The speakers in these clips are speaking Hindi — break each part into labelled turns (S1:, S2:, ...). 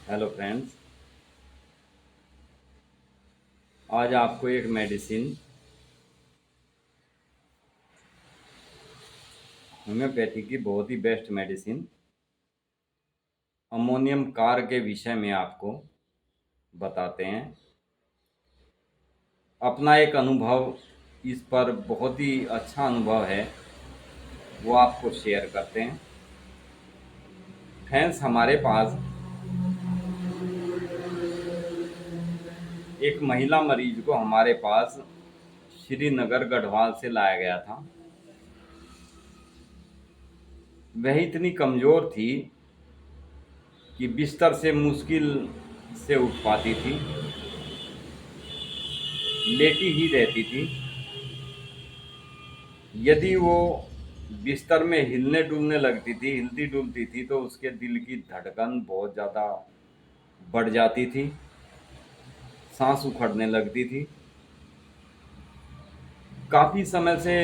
S1: Hello friends. आज आपको एक मेडिसिन होम्योपैथी की बहुत ही बेस्ट मेडिसिन अमोनियम कार के विषय में आपको बताते हैं। अपना एक अनुभव, इस पर बहुत ही अच्छा अनुभव है, वो आपको शेयर करते हैं। फ्रेंड्स, हमारे पास एक महिला मरीज को हमारे पास श्रीनगर गढ़वाल से लाया गया था। वह इतनी कमज़ोर थी कि बिस्तर से मुश्किल से उठ पाती थी, लेटी ही रहती थी। यदि वो बिस्तर में हिलने डुलने लगती थी, हिलती डुलती थी, तो उसके दिल की धड़कन बहुत ज़्यादा बढ़ जाती थी, सांस उखड़ने लगती थी। काफ़ी समय से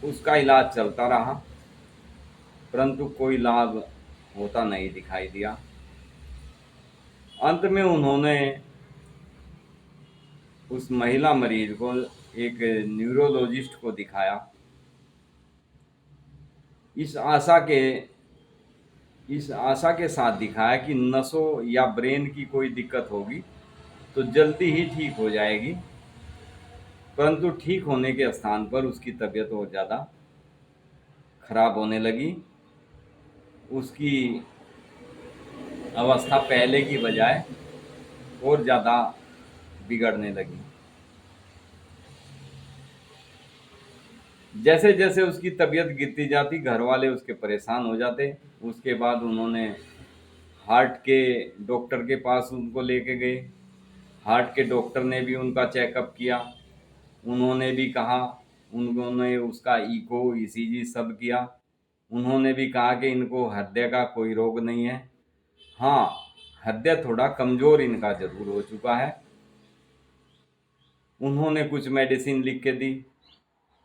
S1: उसका इलाज चलता रहा, परंतु कोई लाभ होता नहीं दिखाई दिया। अंत में उन्होंने उस महिला मरीज को एक न्यूरोलॉजिस्ट को दिखाया, इस आशा के इस आशा के साथ दिखाया कि नसों या ब्रेन की कोई दिक्कत होगी तो जल्दी ही ठीक हो जाएगी। परंतु ठीक होने के स्थान पर उसकी तबीयत और ज़्यादा खराब होने लगी। उसकी अवस्था पहले की बजाय और ज़्यादा बिगड़ने लगी। जैसे जैसे उसकी तबीयत गिरती जाती, घर वाले उसके परेशान हो जाते। उसके बाद उन्होंने हार्ट के डॉक्टर के पास उनको लेके गए। हार्ट के डॉक्टर ने भी उनका चेकअप किया। उन्होंने भी कहा, उन्होंने उसका इको ईसीजी सब किया। उन्होंने भी कहा कि इनको हृदय का कोई रोग नहीं है। हाँ, हृदय थोड़ा कमज़ोर इनका ज़रूर हो चुका है। उन्होंने कुछ मेडिसिन लिख के दी,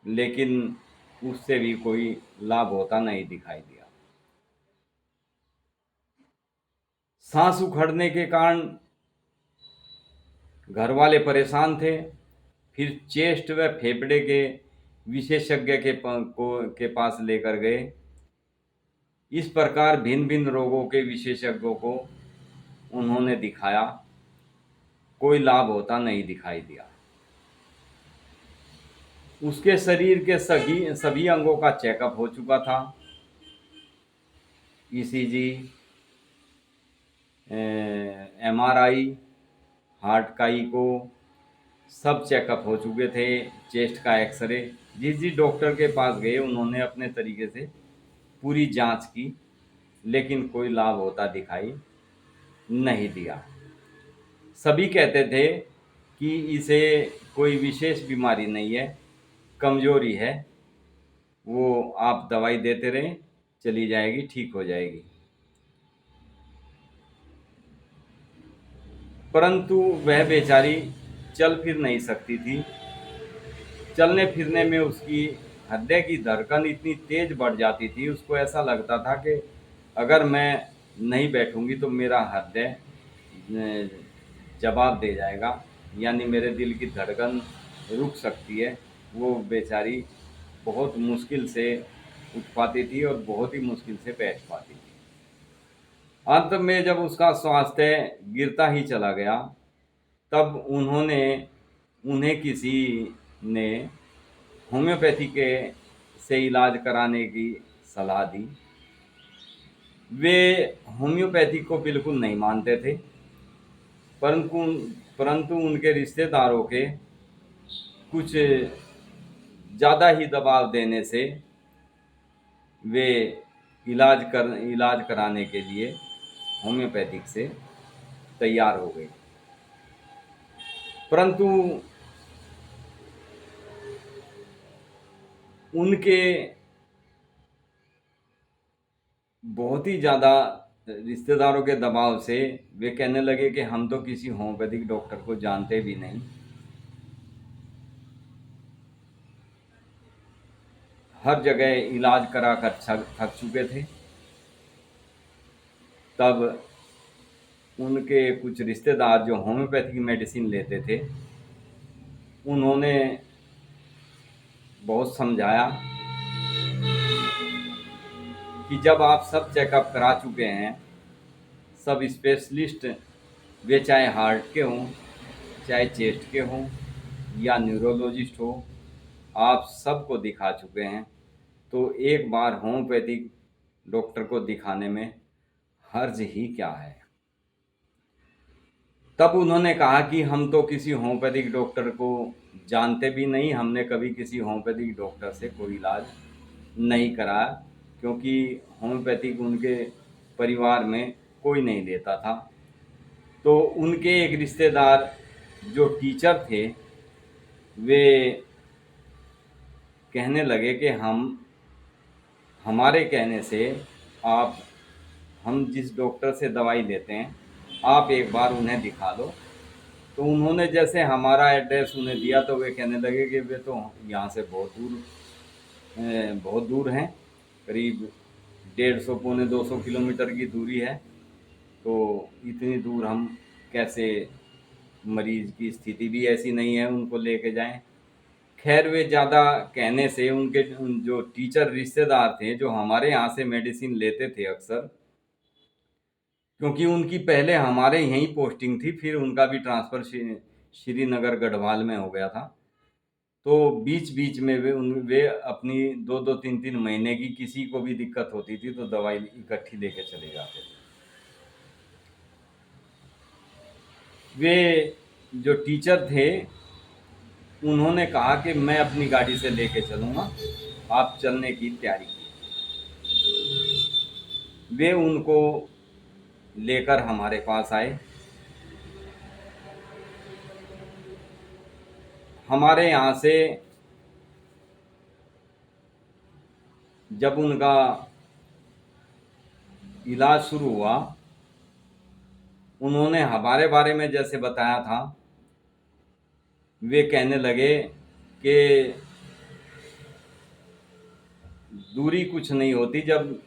S1: लेकिन उससे भी कोई लाभ होता नहीं दिखाई दिया। सांस उखड़ने के कारण घर वाले परेशान थे। फिर चेस्ट व फेफड़े के विशेषज्ञ के पास लेकर गए। इस प्रकार भिन्न भिन्न रोगों के विशेषज्ञों को उन्होंने दिखाया, कोई लाभ होता नहीं दिखाई दिया। उसके शरीर के सभी सभी अंगों का चेकअप हो चुका था। ईसीजी, एमआरआई, हार्ट का इको, सब चेकअप हो चुके थे। चेस्ट का एक्सरे, जिस जिस डॉक्टर के पास गए उन्होंने अपने तरीके से पूरी जांच की, लेकिन कोई लाभ होता दिखाई नहीं दिया। सभी कहते थे कि इसे कोई विशेष बीमारी नहीं है, कमजोरी है, वो आप दवाई देते रहें, चली जाएगी, ठीक हो जाएगी। परंतु वह बेचारी चल फिर नहीं सकती थी। चलने फिरने में उसकी हृदय की धड़कन इतनी तेज बढ़ जाती थी, उसको ऐसा लगता था कि अगर मैं नहीं बैठूंगी तो मेरा हृदय जवाब दे जाएगा, यानी मेरे दिल की धड़कन रुक सकती है। वो बेचारी बहुत मुश्किल से उठ पाती थी और बहुत ही मुश्किल से बैठ पाती थी। अंत में जब उसका स्वास्थ्य गिरता ही चला गया, तब उन्हें किसी ने होम्योपैथी के से इलाज कराने की सलाह दी। वे होम्योपैथी को बिल्कुल नहीं मानते थे, परंतु परंतु उनके रिश्तेदारों के कुछ ज़्यादा ही दबाव देने से वे इलाज कराने के लिए होम्योपैथिक से तैयार हो गए। परंतु उनके बहुत ही ज़्यादा रिश्तेदारों के दबाव से वे कहने लगे कि हम तो किसी होम्योपैथिक डॉक्टर को जानते भी नहीं, हर जगह इलाज करा कर थक थक चुके थे। तब उनके कुछ रिश्तेदार जो होम्योपैथिक मेडिसिन लेते थे, उन्होंने बहुत समझाया कि जब आप सब चेकअप करा चुके हैं, सब स्पेशलिस्ट, वे चाहे हार्ट के हों, चाहे चेस्ट के हों या न्यूरोलॉजिस्ट हो, आप सबको दिखा चुके हैं, तो एक बार होम्योपैथिक डॉक्टर को दिखाने में हर्ज ही क्या है। तब उन्होंने कहा कि हम तो किसी होम्योपैथिक डॉक्टर को जानते भी नहीं, हमने कभी किसी होम्योपैथिक डॉक्टर से कोई इलाज नहीं कराया, क्योंकि होम्योपैथिक उनके परिवार में कोई नहीं लेता था। तो उनके एक रिश्तेदार जो टीचर थे, वे कहने लगे कि हमारे कहने से आप, हम जिस डॉक्टर से दवाई लेते हैं, आप एक बार उन्हें दिखा लो। तो उन्होंने जैसे हमारा एड्रेस उन्हें दिया, तो वे कहने लगे कि वे तो यहाँ से बहुत दूर हैं, करीब 150 पौने 200 किलोमीटर की दूरी है, तो इतनी दूर हम कैसे, मरीज की स्थिति भी ऐसी नहीं है उनको लेके जाएं। खैर, वे ज़्यादा कहने से उनके जो टीचर रिश्तेदार थे, जो हमारे यहाँ से मेडिसिन लेते थे अक्सर, क्योंकि उनकी पहले हमारे यहीं पोस्टिंग थी, फिर उनका भी ट्रांसफ़र श्रीनगर गढ़वाल में हो गया था। तो बीच बीच में वे अपनी 2-2 3-3 महीने की, किसी को भी दिक्कत होती थी तो दवाई इकट्ठी लेके चले जाते थे। वे जो टीचर थे, उन्होंने कहा कि मैं अपनी गाड़ी से लेके चलूँगा, आप चलने की तैयारी कीजिए। वे उनको लेकर हमारे पास आए। हमारे यहाँ से जब उनका इलाज शुरू हुआ, उन्होंने हमारे बारे में जैसे बताया था, वे कहने लगे कि दूरी कुछ नहीं होती, जब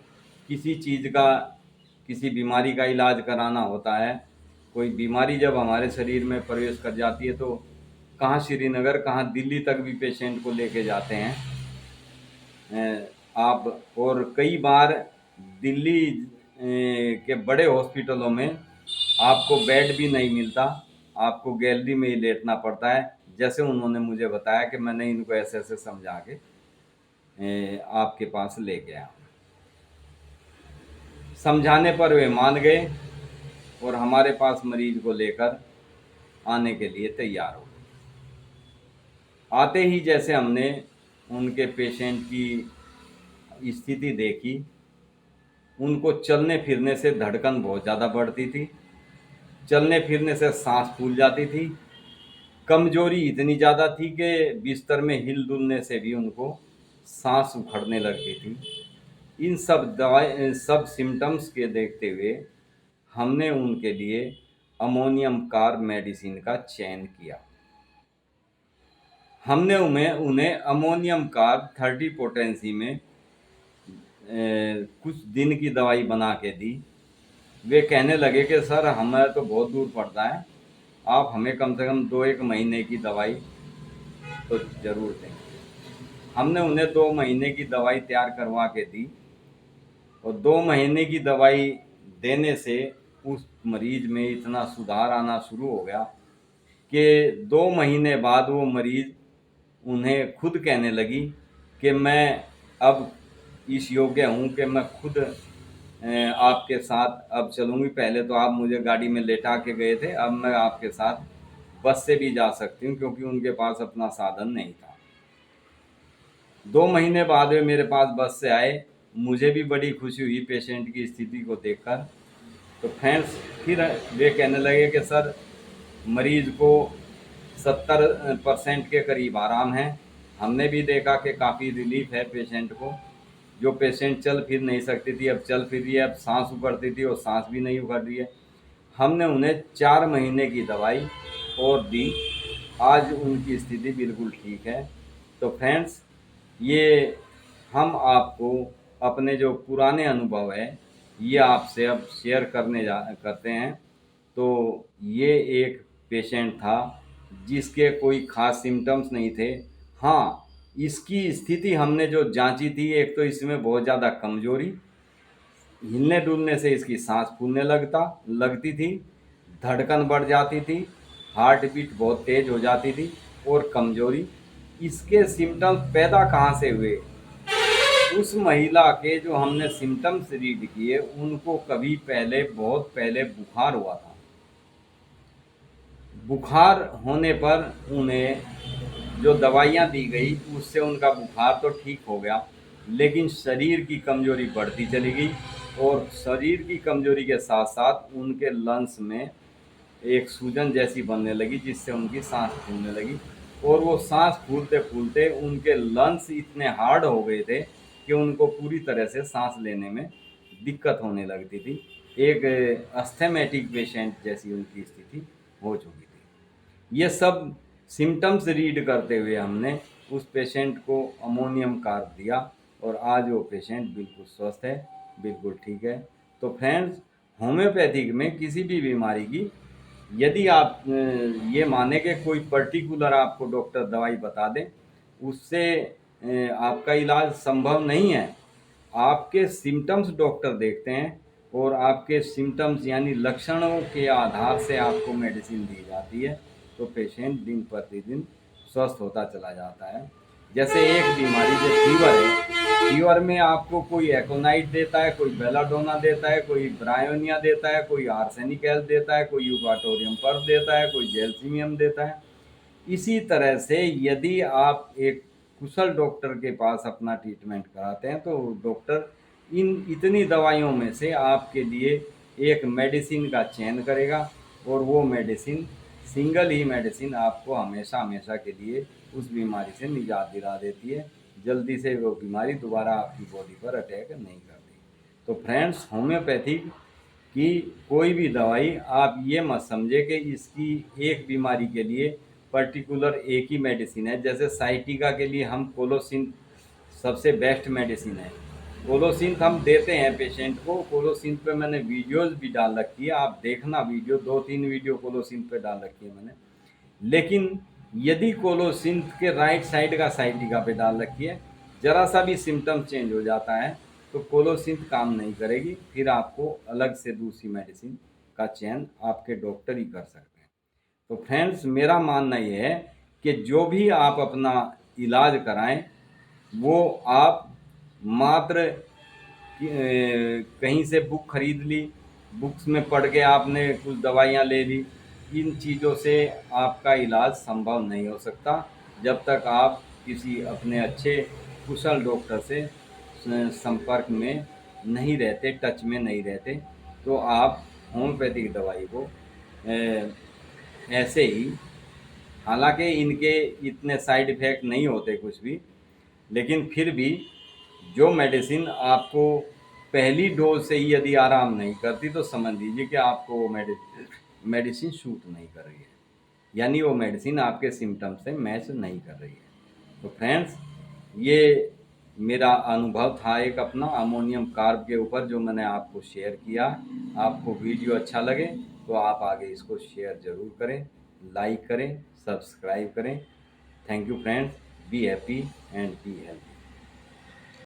S1: किसी चीज़ का, किसी बीमारी का इलाज कराना होता है, कोई बीमारी जब हमारे शरीर में प्रवेश कर जाती है, तो कहाँ श्रीनगर, कहाँ दिल्ली तक भी पेशेंट को लेके जाते हैं आप। और कई बार दिल्ली के बड़े हॉस्पिटलों में आपको बेड भी नहीं मिलता, आपको गैलरी में ही लेटना पड़ता है। जैसे उन्होंने मुझे बताया कि मैंने इनको ऐसे ऐसे समझा के आपके पास ले गया। समझाने पर वे मान गए और हमारे पास मरीज को लेकर आने के लिए तैयार हो गए। आते ही जैसे हमने उनके पेशेंट की स्थिति देखी, उनको चलने फिरने से धड़कन बहुत ज़्यादा बढ़ती थी, चलने फिरने से सांस फूल जाती थी, कमजोरी इतनी ज़्यादा थी कि बिस्तर में हिल डुलने से भी उनको सांस उखड़ने लगती थी। इन सब सिम्टम्स के देखते हुए हमने उनके लिए अमोनियम कार्ब मेडिसिन का चयन किया। हमने उन्हें अमोनियम कार्ब 30 पोटेंसी में कुछ दिन की दवाई बना के दी। वे कहने लगे कि सर, हमें तो बहुत दूर पड़ता है, आप हमें कम से कम 2-1 महीने की दवाई तो ज़रूर दें। हमने उन्हें 2 महीने की दवाई तैयार करवा के दी, और 2 महीने की दवाई देने से उस मरीज में इतना सुधार आना शुरू हो गया कि 2 महीने बाद वो मरीज उन्हें खुद कहने लगी कि मैं अब इस योग्य हूँ कि मैं खुद आपके साथ अब चलूँगी। पहले तो आप मुझे गाड़ी में लेटा के गए थे, अब मैं आपके साथ बस से भी जा सकती हूँ, क्योंकि उनके पास अपना साधन नहीं था। 2 महीने बाद वे मेरे पास बस से आए। मुझे भी बड़ी खुशी हुई पेशेंट की स्थिति को देखकर। तो फ्रेंड्स, फिर वे कहने लगे कि सर, मरीज को 70% के करीब आराम है। हमने भी देखा कि काफ़ी रिलीफ है पेशेंट को। जो पेशेंट चल फिर नहीं सकती थी, अब चल फिर रही है, अब सांस उखड़ती थी और सांस भी नहीं उखड़ रही है। हमने उन्हें 4 महीने की दवाई और दी। आज उनकी स्थिति बिल्कुल ठीक है। तो फ्रेंड्स, ये हम आपको अपने जो पुराने अनुभव है, ये आपसे अब शेयर करते हैं तो ये एक पेशेंट था जिसके कोई ख़ास सिम्टम्स नहीं थे। हाँ, इसकी स्थिति हमने जो जांची थी, एक तो इसमें बहुत ज़्यादा कमज़ोरी, हिलने डुलने से इसकी सांस फूलने लगती थी, धड़कन बढ़ जाती थी, हार्ट बीट बहुत तेज हो जाती थी और कमजोरी। इसके सिम्टम्स पैदा कहाँ से हुए? उस महिला के जो हमने सिम्टम्स रीड किए, उनको कभी पहले, बहुत पहले बुखार हुआ था। बुखार होने पर उन्हें जो दवाइयाँ दी गई, उससे उनका बुखार तो ठीक हो गया, लेकिन शरीर की कमज़ोरी बढ़ती चली गई और शरीर की कमज़ोरी के साथ साथ उनके लंग्स में एक सूजन जैसी बनने लगी, जिससे उनकी सांस फूलने लगी और वो सांस फूलते फूलते उनके लंग्स इतने हार्ड हो गए थे कि उनको पूरी तरह से सांस लेने में दिक्कत होने लगती थी। एक अस्थेमेटिक पेशेंट जैसी उनकी स्थिति हो चुकी थी। ये सब सिम्टम्स रीड करते हुए हमने उस पेशेंट को अमोनियम कार्ब दिया और आज वो पेशेंट बिल्कुल स्वस्थ है, बिल्कुल ठीक है। तो फ्रेंड्स, होम्योपैथिक में किसी भी बीमारी की यदि आप ये माने कि कोई पर्टिकुलर आपको डॉक्टर दवाई बता दें, उससे आपका इलाज संभव नहीं है। आपके सिम्टम्स डॉक्टर देखते हैं और आपके सिम्टम्स यानी लक्षणों के आधार से आपको मेडिसिन दी जाती है, तो पेशेंट दिन प्रतिदिन स्वस्थ होता चला जाता है। जैसे एक बीमारी जो फीवर है, फीवर में आपको कोई एकोनाइट देता है, कोई बेलाडोना देता है, कोई ब्रायोनिया देता है, कोई आर्सेनिक एल्ब देता है, कोई यूबाटोरियम पर्फ देता है, कोई जेल्सीमियम देता है। इसी तरह से यदि आप एक कुशल डॉक्टर के पास अपना ट्रीटमेंट कराते हैं, तो डॉक्टर इन इतनी दवाइयों में से आपके लिए एक मेडिसिन का चयन करेगा और वो मेडिसिन, सिंगल ही मेडिसिन आपको हमेशा हमेशा के लिए उस बीमारी से निजात दिला देती है। जल्दी से वो बीमारी दोबारा आपकी बॉडी पर अटैक नहीं करती। तो फ्रेंड्स, होम्योपैथिक कि कोई भी दवाई आप ये मत समझे कि इसकी एक बीमारी के लिए पर्टिकुलर एक ही मेडिसिन है। जैसे साइटिका के लिए हम कोलोसिन सबसे बेस्ट मेडिसिन है। कोलोसिन हम देते हैं पेशेंट को। कोलोसिन पे मैंने वीडियोस भी डाल रखी है, आप देखना वीडियो, 2-3 वीडियो कोलोसिन पे डाल रखी है मैंने। लेकिन यदि कोलोसिन के राइट साइड का साइटिका पे डाल रखी है, ज़रा सा भी सिम्टम चेंज हो जाता है तो कोलोसिन काम नहीं करेगी, फिर आपको अलग से दूसरी मेडिसिन का चयन आपके डॉक्टर ही कर सकते हैं। तो फ्रेंड्स, मेरा मानना ये है कि जो भी आप अपना इलाज कराएं, वो आप मात्र कहीं से बुक खरीद ली, बुक्स में पढ़ के आपने कुछ दवाइयाँ ले ली, इन चीज़ों से आपका इलाज संभव नहीं हो सकता जब तक आप किसी अपने अच्छे कुशल डॉक्टर से संपर्क में नहीं रहते, टच में नहीं रहते। तो आप होम्योपैथिक दवाई को ऐसे ही, हालांकि इनके इतने साइड इफ़ेक्ट नहीं होते कुछ भी, लेकिन फिर भी जो मेडिसिन आपको पहली डोज से ही यदि आराम नहीं करती, तो समझ लीजिए कि आपको वो मेडिसिन शूट नहीं कर रही है, यानी वो मेडिसिन आपके सिम्टम से मैच नहीं कर रही है। तो फ्रेंड्स, ये मेरा अनुभव था एक अपना अमोनियम कार्ब के ऊपर, जो मैंने आपको शेयर किया। आपको वीडियो अच्छा लगे तो आप आगे इसको शेयर ज़रूर करें, लाइक करें, सब्सक्राइब करें। Thank you friends, be happy and be healthy.